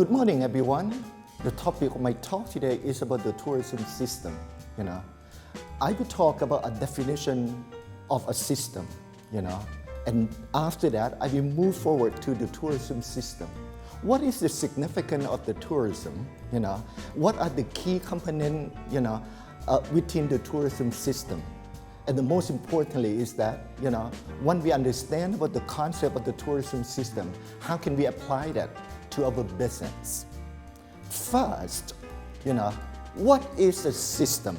Good morning, everyone. The topic of my talk today is about the tourism system. I will talk about a definition of a system. And after that, I will move forward to the tourism system. What is the significance of the tourism? What are the key components? Within the tourism system. And the most importantly is that, when we understand about the concept of the tourism system, how can we apply that to our business? First, what is a system?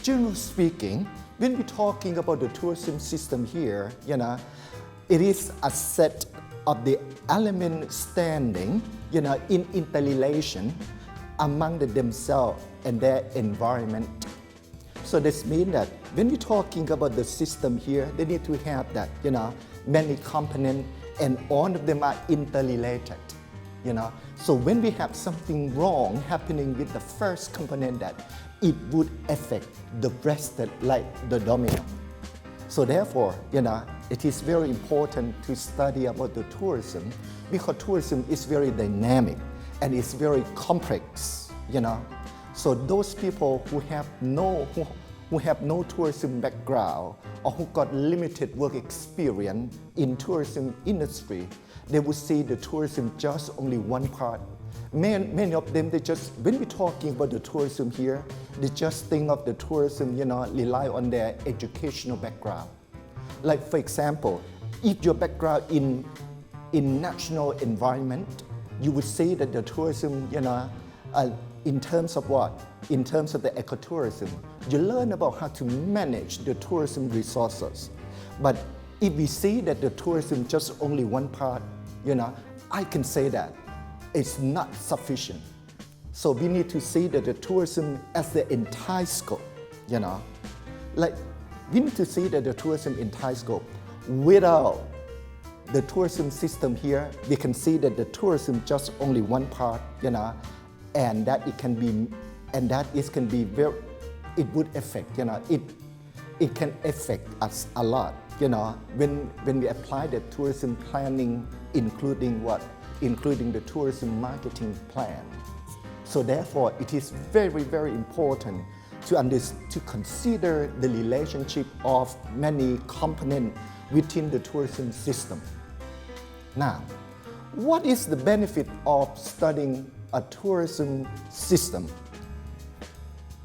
Generally speaking, when we're talking about the tourism system here, it is a set of the elements standing, in interrelation among themselves and their environment. So this means that when we're talking about the system here, they need to have that, many components, and all of them are interrelated. So when we have something wrong happening with the first component, that it would affect the rest like the domino. So therefore, it is very important to study about the tourism, because tourism is very dynamic and it's very complex. So those people who have no tourism background or who got limited work experience in tourism industry, they would see the tourism just only one part. Many of them, when we're talking about the tourism here, they just think of the tourism, rely on their educational background. Like for example, if your background in national environment, you would see that the tourism, in terms of what? In terms of the ecotourism, you learn about how to manage the tourism resources. But if we see that the tourism just only one part, I can say that it's not sufficient. So we need to see that the tourism as the entire scope, Like we need to see that the tourism entire scope. Without the tourism system here, we can see that the tourism just only one part, and that it can be very, it would affect, it can affect us a lot, when we apply the tourism planning, including what? Including the tourism marketing plan. So therefore, it is very, very important to consider the relationship of many components within the tourism system. Now, what is the benefit of studying a tourism system?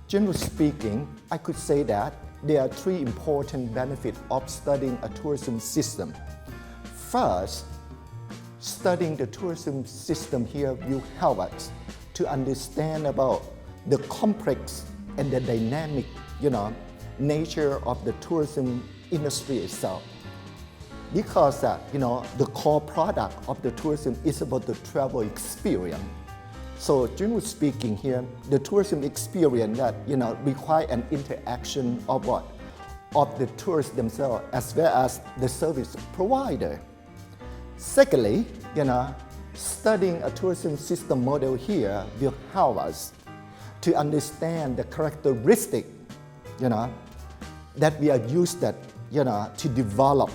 Generally speaking, I could say that there are three important benefits of studying a tourism system. First, studying the tourism system here will help us to understand about the complex and the dynamic, nature of the tourism industry itself. Because the core product of the tourism is about the travel experience. So generally speaking here, the tourism experience that require an interaction of what? Of the tourists themselves as well as the service provider. Secondly, studying a tourism system model here will help us to understand the characteristic, that we are used that, to develop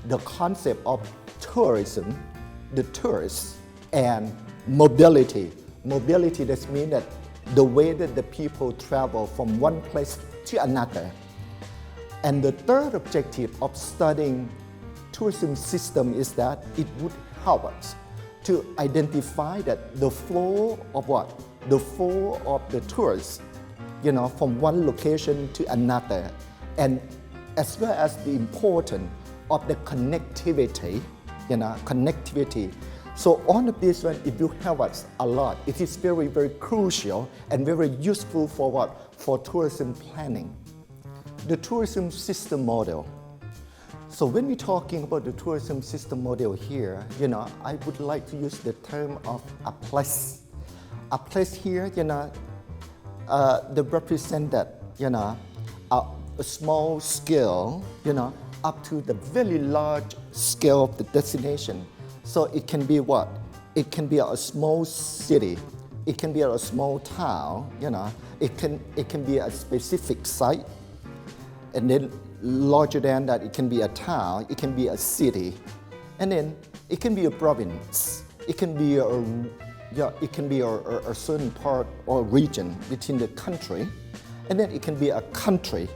the concept of tourism, the tourists, and mobility. Mobility does mean that the way that the people travel from one place to another. And the third objective of studying tourism system is that it would help us to identify that the flow of what? The flow of the tourists, from one location to another, and as well as the importance of the connectivity, connectivity. So all of this one, it will help us a lot. It is very, very crucial and very useful for what? For tourism planning. The tourism system model. So when we're talking about the tourism system model here, I would like to use the term of a place. A place here, they represent that, a small scale, up to the very large scale of the destination. So it can be what? It can be a small city. It can be a small town, It can be a specific site. And then larger than that, it can be a town, it can be a city. And then it can be a province. It can be a Yeah, it can be a certain part or region within the country, and then it can be a country,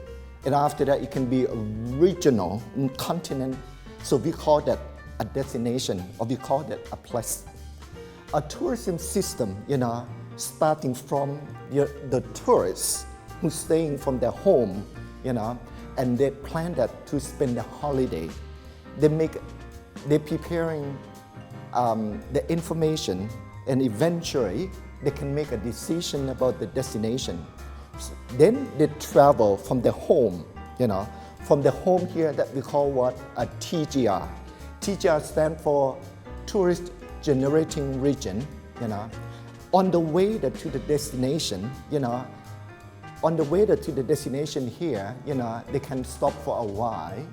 and after that it can be a regional continent. So we call that a destination, or we call that a place. A tourism system, starting from the tourists who's staying from their home, and they plan that to spend the holiday. They're preparing the information, and eventually they can make a decision about the destination. Then they travel from their home, from the home here that we call what? A TGR. TGR stands for Tourist Generating Region, On the way to the destination, on the way to the destination here, they can stop for a while,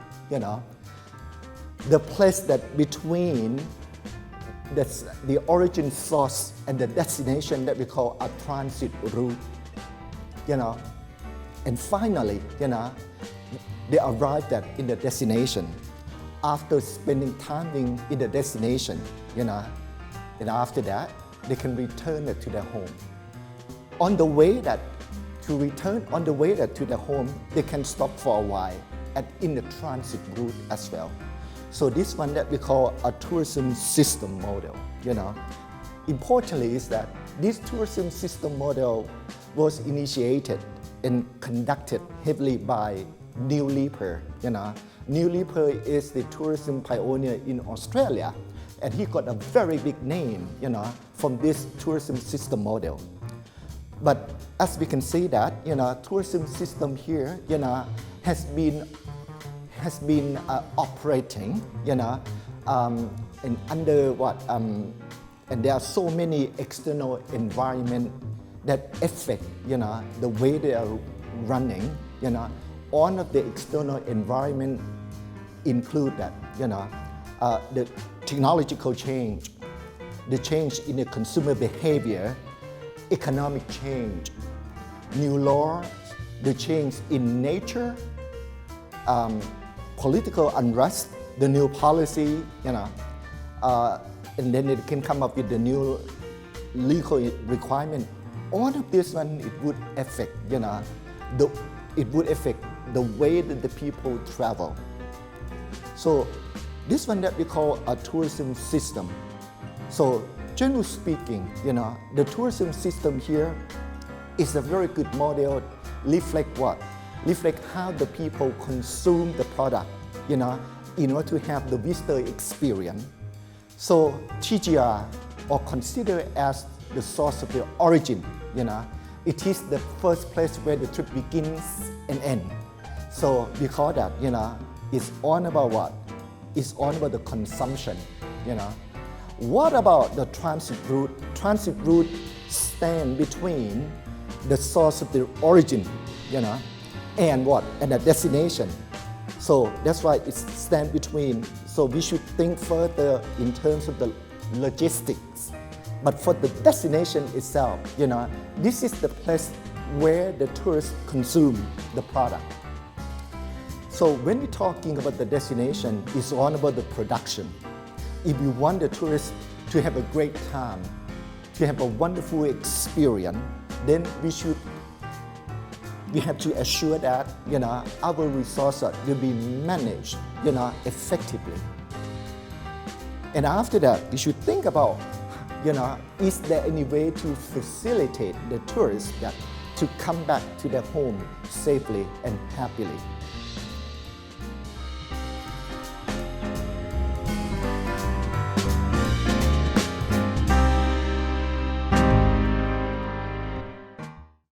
The place that between the origin source and the destination that we call a transit route, And finally, they arrived in the destination. After spending time in the destination, and after that, they can return to their home. On the way to the home, they can stop for a while in the transit route as well. So this one that we call a tourism system model, Importantly is that this tourism system model was initiated and conducted heavily by Neil Leeper, Neil Leeper is the tourism pioneer in Australia, and he got a very big name, from this tourism system model. But as we can see that, tourism system here, has been operating, and under what, and there are so many external environment that affect, the way they are running, All of the external environment include that, the technological change, the change in the consumer behavior, economic change, new laws, the change in nature, political unrest, the new policy, and then it can come up with the new legal requirement. All of this one, it would affect, the way that the people travel. So this one that we call a tourism system. So generally speaking, the tourism system here is a very good model, reflect what? Reflect how the people consume the product, in order to have the visitor experience. So TGR, or considered as the source of the origin, it is the first place where the trip begins and ends. So we call that, it's all about what? It's all about the consumption, What about the transit route? Transit route stand between the source of the origin, and what? And the destination. So that's why it stands between. So we should think further in terms of the logistics. But for the destination itself, this is the place where the tourists consume the product. So when we're talking about the destination, it's all about the production. If you want the tourists to have a great time, to have a wonderful experience, then we have to assure that, our resources will be managed, effectively. And after that, we should think about, is there any way to facilitate the tourists to come back to their home safely and happily?